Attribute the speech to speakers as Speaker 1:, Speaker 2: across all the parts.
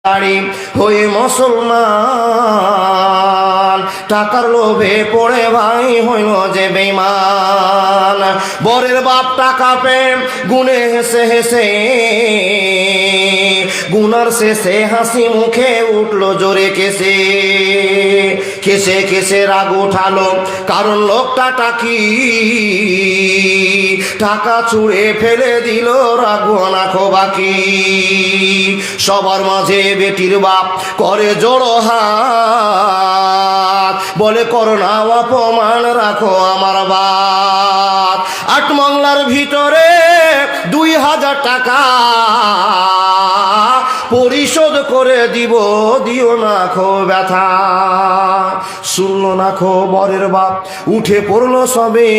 Speaker 1: হয়ে মুসলমান, টাকার লোভে পড়ে ভাই হইল যে বেঈমান। বরের বাপ টাকা পেয়ে গুনে হেসে হেসে, গুনার শেষে হাসি মুখে উঠলো জোরে কেসে। কেসে কেসে রাগ উঠালো কারণ লোকটা টাকি, টাকা ছুঁড়ে ফেলে দিল রাখবো না খো বাকি। সবার মাঝে বেটির বাপ করে জোড়ো হাত, বলে করোনা অপমান রাখো আমার বাপ। 8 মংলার ভিতরে 2000 টাকা পরিশোধ করে দিব, দিও না খো ব্যথা। শুনল না খো বরের বাপ, উঠে পড়লো সবে।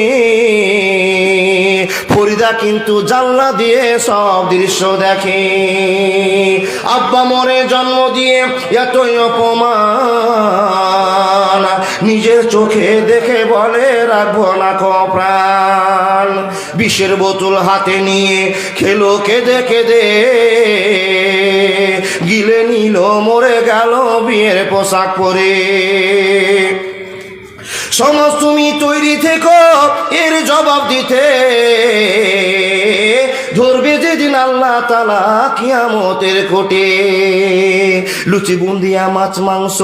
Speaker 1: ফরিদা কিন্তু জানলা দিয়ে সব দৃশ্য দেখে। আব্বা মরে জন্ম দিয়ে এতই অপমান, নিজের চোখে দেখে বলে রাখবো না খো প্রাণ। বিষের বোতল হাতে নিয়ে খেলো কেঁদে কেঁদে, গিলে নিল মরে গেল বিয়ের পোশাক পরে। সমাজ তুমি তৈরি থেকো এর জবাব দিতে, ধরবে যেদিন আল্লাহ তাআলা কিয়ামতের কোটে। লুচি বুন্দিয়া মাছ মাংস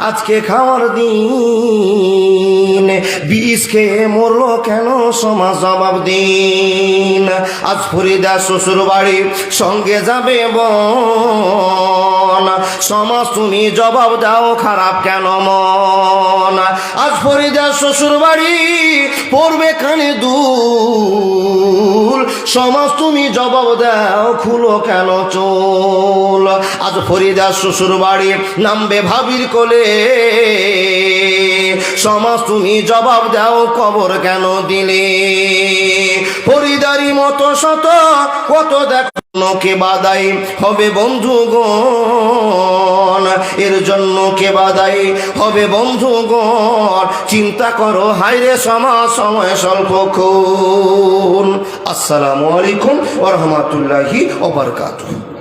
Speaker 1: আজকে খাওয়ার দিন, বিষ খেয়ে মরলো কেন সমাজ জবাব দিন। আজ ফরিদা শ্বশুর বাড়ি সঙ্গে যাবে বোন, সমাজ তুমি জবাব দাও খারাপ কেন মন। আজ ফরিদা শ্বশুর বাড়ি পড়বে কানে দুল, সমাজ তুমি জবাব দাও খুলো কেন চোল। আজ ফরিদা শ্বশুর বাড়ি নামবে ভাবির কোলে, সমাজ তুমি জবাব দাও কবর কেন দিলে। ফরিদারি মতো শত কত দেখো কে বাদাই হবে বন্ধুগণ, এর জন্য কে বাদাই হবে বন্ধুগণ। চিন্তা করো হায়রে সমাজ সময় স্বল্পক্ষণ। আসসালামু আলাইকুম ওয়া রাহমাতুল্লাহি ওয়া বারাকাতুহু।